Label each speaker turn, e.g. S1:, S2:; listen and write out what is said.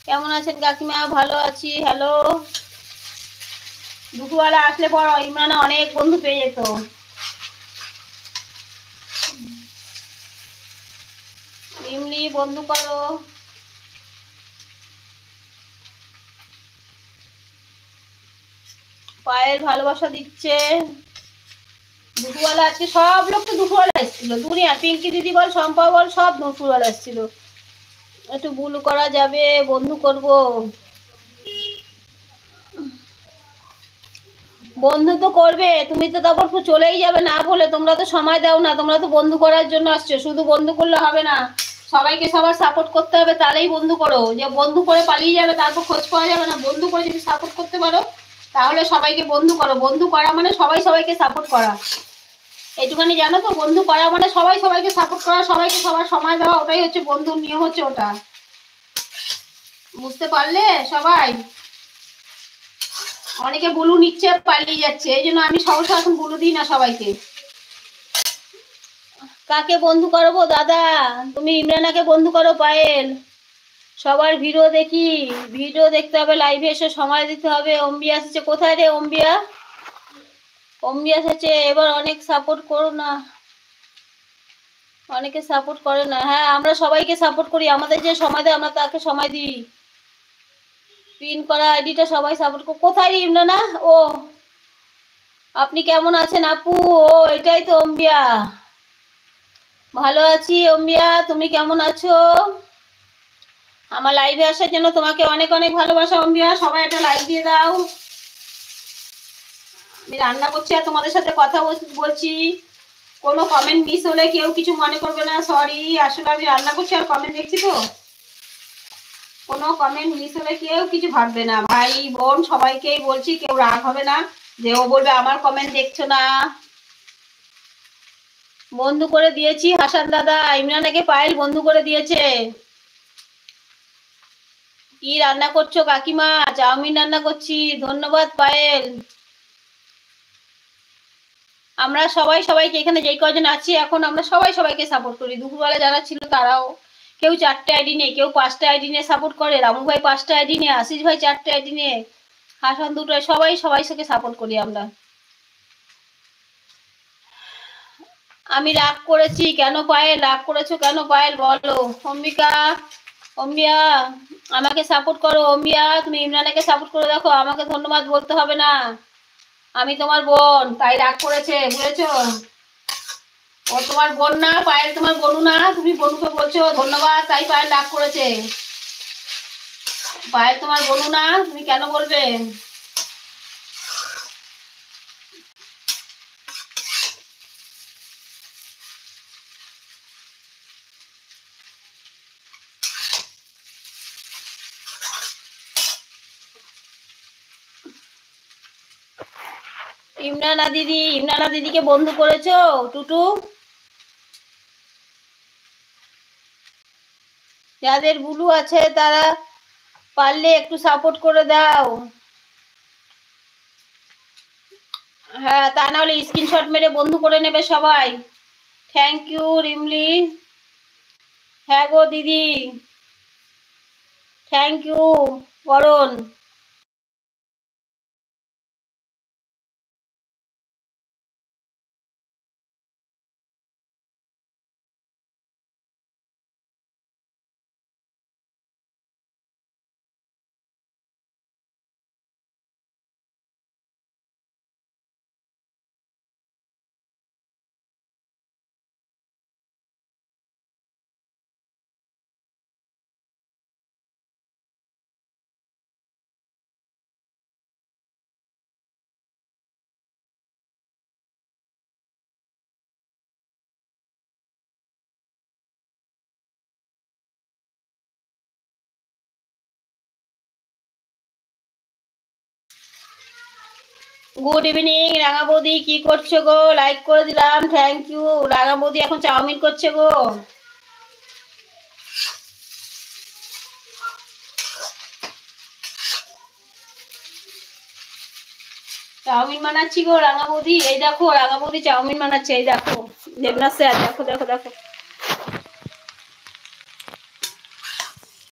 S1: কেমন আছেন কাকিমা? ভালো আছি। হ্যালো, দুপুরবেলা আসলে পর ইমরানা অনেক বন্ধু পেয়ে যেত। ইমলি বন্ধু করো। পায়ের ভালোবাসা দিচ্ছে। দুপুরবেলা আজকে সব লোক তো দুপুরবেলা এসেছিল, দুনিয়া পিঙ্কি দিদি বল, শম্পা বল, সব দুপুরবেলা এসেছিল। একটু ভুল করা যাবে, বন্ধু করব। বন্ধু তো করবে, তুমি তো তারপর চলেই যাবে না বলে। তোমরা তো সময় দাও না, তোমরা তো বন্ধু করার জন্য আসছো। শুধু বন্ধু করলে হবে না, সবাইকে সবার সাপোর্ট করতে হবে, তাহলেই বন্ধু করো। যে বন্ধু করে পালিয়ে যাবে তারপর খোঁজ পাওয়া যাবে না। বন্ধু করে যদি সাপোর্ট করতে পারো তাহলে সবাইকে বন্ধু করো। বন্ধু করা মানে সবাই সবাইকে সাপোর্ট করা, এইটুখানি জানো তো? বন্ধু করা মানে সবাই সবাইকে সাপোর্ট করা, সবাইকে সবার সময় দেওয়া, ওটাই হচ্ছে বন্ধুর নিয়ম, হচ্ছে ওটা। বুঝতে পারলে সবাই? অনেকে বুলু নিচ্ছে পালিয়ে যাচ্ছে, এই জন্য আমি সহসা এখন বুলু দিই না সবাইকে। কাকে বন্ধু করবো দাদা? তুমি ইমরানাকে বন্ধু করো। পায়েল, সবার ভিডিও দেখি, ভিডিও দেখতে হবে, লাইভে এসে সময় দিতে হবে। অম্বিয়া এসেছে। কোথায় রে অম্বিয়া? অম্বিয়া এসেছে। এবার অনেক সাপোর্ট করো না, অনেকে সাপোর্ট করে না। হ্যাঁ, আমরা সবাইকে সাপোর্ট করি, আমাদের যে সময় দেয় আমরা তাকে সময় দিই। পিন করা আইডিটা সবাই সাপোর্ট করো। কোথায় রে ইমরানা? ও, আপনি কেমন আছেন আপু? ও, এটাই তো অম্বিয়া। ভালো আছি অম্বিয়া, তুমি কেমন আছো? আমার লাইভে আসার জন্য তোমাকে অনেক অনেক ভালোবাসা অম্বিয়া। সবাই একটা লাইক দিয়ে দাও। আমি রান্না করছি আর তোমাদের সাথে কথা বলছি। কোনো কমেন্ট মিস হলে কেউ কিছু মনে করবে না, সরি। আসলে আমি রান্না করছি আর কমেন্ট দেখছি তো। কোনো কমেন্ট মিস হলে কেউ কিছু ভাববে না, ভাই বোন সবাইকেই বলছি, কেউ রাগ হবে না যে ও বলবে আমার কমেন্ট দেখছো না। বন্ধু করে দিয়েছি হাসান দাদা, ইমরানাকে পায়েল বন্ধু করে দিয়েছে। কি রান্না করছো কাকিমা? চাউমিন রান্না করছি। ধন্যবাদ পায়েল। আমরা সবাই সবাইকে, এখানে যেই কজন আছি এখন, আমরা সবাই সবাইকে সাপোর্ট করি। দুপুরবেলা যারা ছিল তারাও, কেউ 4টে আইডি নিয়ে, কেউ 5টা আইডি নিয়ে সাপোর্ট করে। রামু ভাই 5টা আইডি নিয়ে, আশিস ভাই 4টে আইডি নিয়ে, হাসান 2টো, সবাই সবাই সাথে সাপোর্ট করি আমরা। আমি রাগ করেছি কেন পায়েল? রাগ করেছো কেন পায়েল বলো? অম্বিকা, অম্বিয়া আমাকে সাপোর্ট করো। অম্বিয়া তুমি ইমরানকে সাপোর্ট করে দেখো, আমাকে ধন্যবাদ বলতে হবে না। আমি তোমার বোন, তাই রাগ করেছে, বুঝেছো? ও তোমার বোন না, পায়েল তোমার বোনু না, তুমি বোনুকে বলছো ধন্যবাদ, তাই পায়েল রাগ করেছে। পায়েল তোমার বোনু না, তুমি কেন বলবে? ইমরানা দিদিকে বন্ধু করেছো টুটু? যাদের বুলু আছে তারা পারলে একটু সাপোর্ট করে দাও। হ্যাঁ, তা নাহলে স্ক্রিনশট মেরে বন্ধু করে নেবে সবাই। Thank you Rimli. হ্যাঁ গো দিদি, thank you Baran. Good evening রাঙা বৌদি, কি করছো গো? লাইক করে দিলাম, থ্যাংক ইউ। রাঙা বৌদি এখন চাউমিন করছে গো। চাউমিন বানাচ্ছি গো রাঙা বৌদি, এই দেখো রাঙা বৌদি চাউমিন বানাচ্ছে, এই দেখো দেবনাথ স্যার, দেখো দেখো দেখো।